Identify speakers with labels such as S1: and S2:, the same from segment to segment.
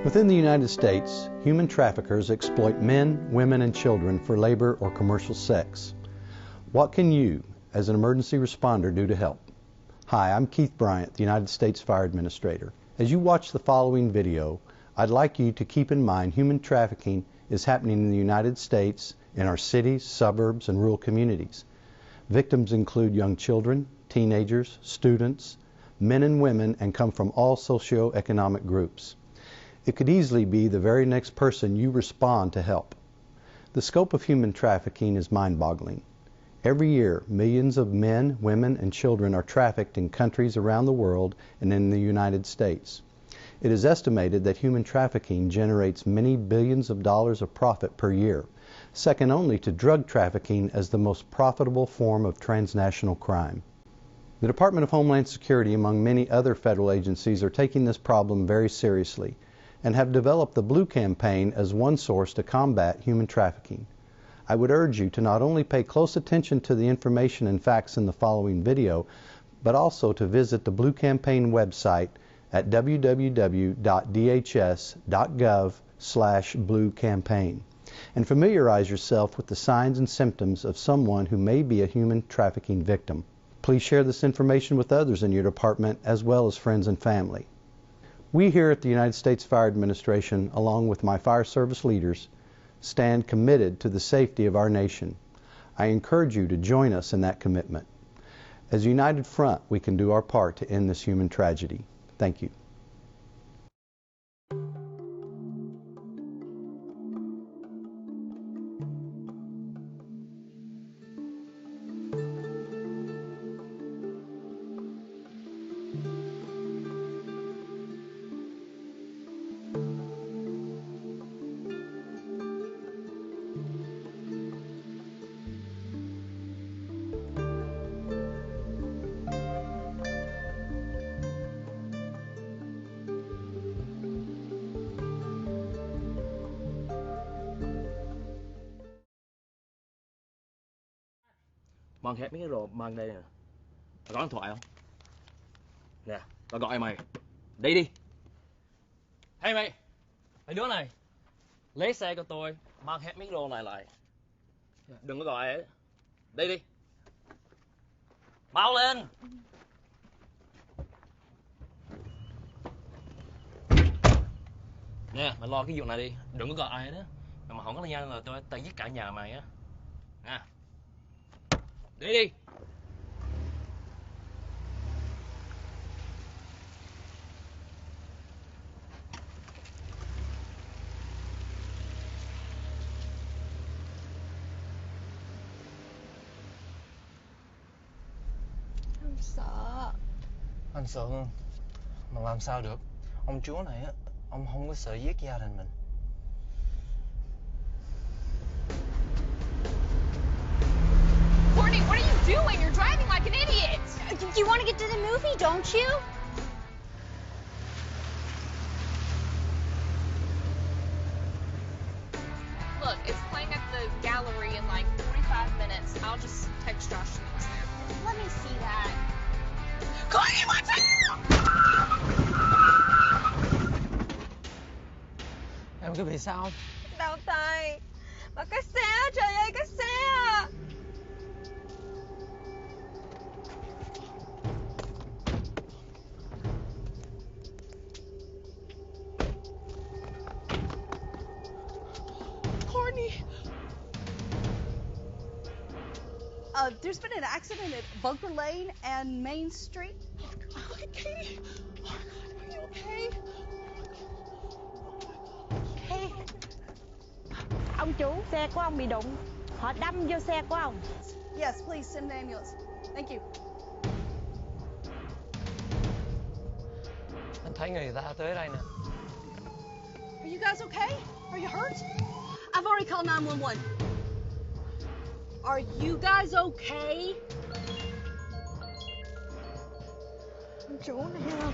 S1: Within the United States, human traffickers exploit men, women, and children for labor or commercial sex. What can you, as an emergency responder, do to help? Hi, I'm Keith Bryant, the United States Fire Administrator. As you watch the following video, I'd like you to keep in mind human trafficking is happening in the United States, in our cities, suburbs, and rural communities. Victims include young children, teenagers, students, men and women, and come from all socioeconomic groups. It could easily be the very next person you respond to help. The scope of human trafficking is mind-boggling. Every year, millions of men, women, and children are trafficked in countries around the world and in the United States. It is estimated that human trafficking generates many billions of dollars of profit per year, second only to drug trafficking as the most profitable form of transnational crime. The Department of Homeland Security, among many other federal agencies, are taking this problem very seriously and have developed the Blue Campaign as one source to combat human trafficking. I would urge you to not only pay close attention to the information and facts in the following video, but also to visit the Blue Campaign website at www.dhs.gov/bluecampaign and familiarize yourself with the signs and symptoms of someone who may be a human trafficking victim. Please share this information with others in your department as well as friends and family. We here at the United States Fire Administration, along with my fire service leaders, stand committed to the safety of our nation. I encourage you to join us in that commitment. As a united front, we can do our part to end this human tragedy. Thank you.
S2: Mang hết mấy cái đồ mang đây nè. Mày có điện thoại không? Nè, tao gọi mày. Đi đi. Hey mày. Mấy đứa này. Lấy xe của tôi, mang hết mấy cái đồ này lại. Đừng có gọi ấy. Đi đi. Mau lên. Nè, mày lo cái vụ này đi. Đừng có gọi ai đó. Mà không có thời gian là tao giết cả nhà mày á. Nè. Đi đi.
S3: Anh sợ.
S4: Anh sợ không? Mà làm sao được? Ông chúa này á, ông không có sợ giết gia đình mình.
S3: Courtney, what are you doing? You're driving like an idiot. You want to get to the movie, don't you? Look, it's playing at the gallery in like 45 minutes. I'll just text Josh when it's there. Let me see that. Courtney, watch out!
S4: Em có bị sao không?
S5: Đau tay. Mà cái xe, trời ơi, cái xe.
S3: Courtney. There's been an accident at Bunker Lane and Main Street. Okay, Katie. Oh my God, are you okay?
S5: Ê, ông chủ, xe của ông bị đụng. Họ đâm vô xe của ông.
S3: Yes, please send an ambulance. Thank you.
S4: Anh thấy người ta tới đây nè.
S3: Are you guys okay? Are you hurt? I've already called 911. Are you guys okay?
S5: Ông chủ này không?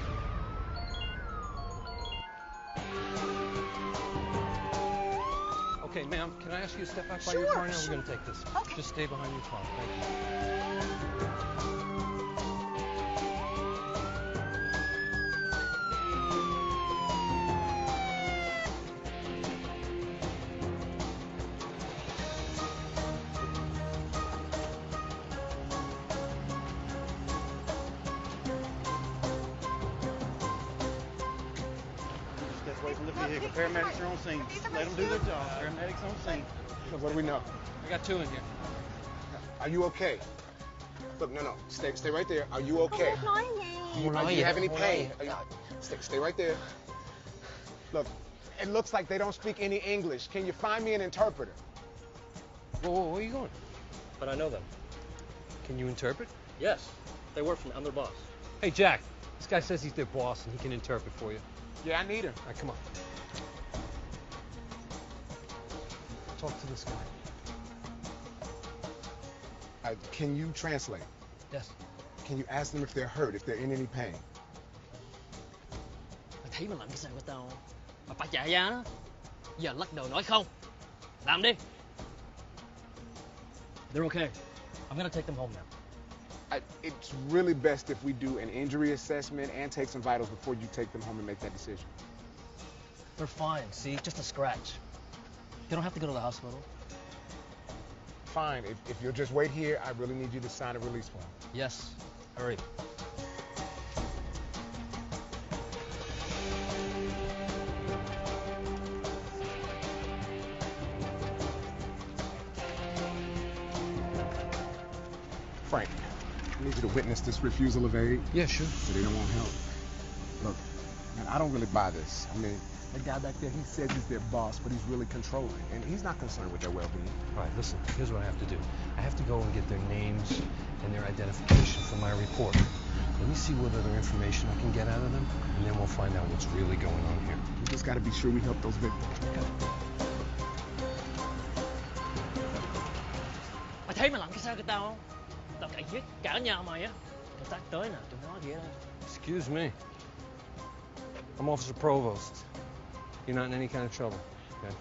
S4: Okay, ma'am, can I ask you to step back by
S3: Sure,
S4: your car now?
S3: sure.
S4: We're going to take this.
S3: Okay.
S4: Just stay behind your car. Thank you.
S6: Step away from the vehicle. Paramedics are on scene. Let them do their job. Paramedics on scene.
S7: Look, what do we know?
S4: I got 2 in here.
S7: Are you okay? Look, no. Stay right there. Are you okay?
S5: Nói gì?
S7: Do you have any pain? Stay right there. Look, it looks like they don't speak any English. Can you find me an interpreter?
S4: Whoa, where are you going?
S2: But I know them.
S4: Can you interpret?
S2: Yes, they work I'm their boss.
S4: Hey, Jack, this guy says he's their boss and he can interpret for you.
S7: Yeah, I need him.
S4: All right, come on. Talk to this guy.
S7: Can you translate?
S4: Yes.
S7: Can you ask them if they're hurt, if they're in any pain?
S2: Mày thấy mày làm cái sao với tao không? Mà phải chạy ra đó. Giờ lắc đầu nói không. Làm đi. They're okay. I'm gonna take them home now.
S7: It's really best if we do an injury assessment and take some vitals before you take them home and make that decision.
S2: They're fine, see? Just a scratch. They don't have to go to the hospital.
S7: Fine. If you'll just wait here, I really need you to sign a release form.
S2: Yes. Hurry.
S7: Frank, I need you to witness this refusal of aid.
S4: Yeah, sure.
S7: So they don't want help. Look, man, I don't really buy this. I mean, that guy back there, he says he's their boss, but he's really controlling, and he's not concerned with their well-being.
S4: All right, listen, here's what I have to do. I have to go and get their names and their identification for my report. Let me see what other information I can get out of them, and then we'll find out what's really going on here.
S7: We just got to be sure we help those victims.
S2: Mày thấy mày làm cái sao với tao không? Tao cậy giết cả nhà mày á. Cảnh sát tới nè, tụi nó kìa.
S4: Excuse me. I'm Officer Provost. You're not in any kind of trouble, okay?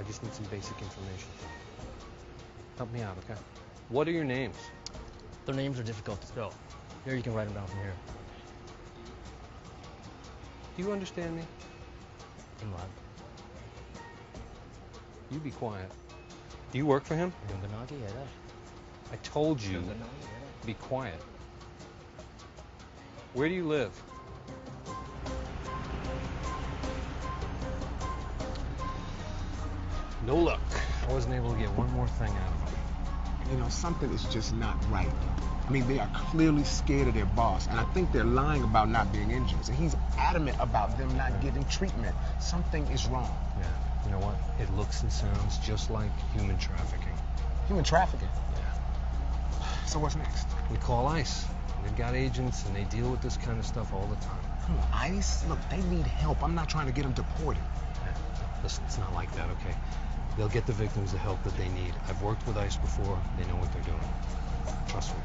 S4: I just need some basic information. Help me out, okay? What are your names?
S2: Their names are difficult to spell. Here, you can write them down from here.
S4: Do you understand me?
S2: Im lặng.
S4: You be quiet. Do you work for him?
S2: Đừng có nói cái gì đó.
S4: I told you,
S2: Đừng có nói gì đó.
S4: be quiet. Where do you live? No luck. I wasn't able to get one more thing out of him.
S7: You know, something is just not right. I mean, they are clearly scared of their boss, and I think they're lying about not being injured. And he's adamant about them not getting treatment. Something is wrong.
S4: Yeah, you know what? It looks and sounds just like human trafficking.
S7: Human trafficking?
S4: Yeah.
S7: So what's next?
S4: We call ICE. They've got agents, and they deal with this kind of stuff all the time.
S7: ICE? Look, they need help. I'm not trying to get them deported.
S4: Yeah. Listen, it's not like that, okay? They'll get the victims the help that they need. I've worked with ICE before. They know what they're doing. Trust me.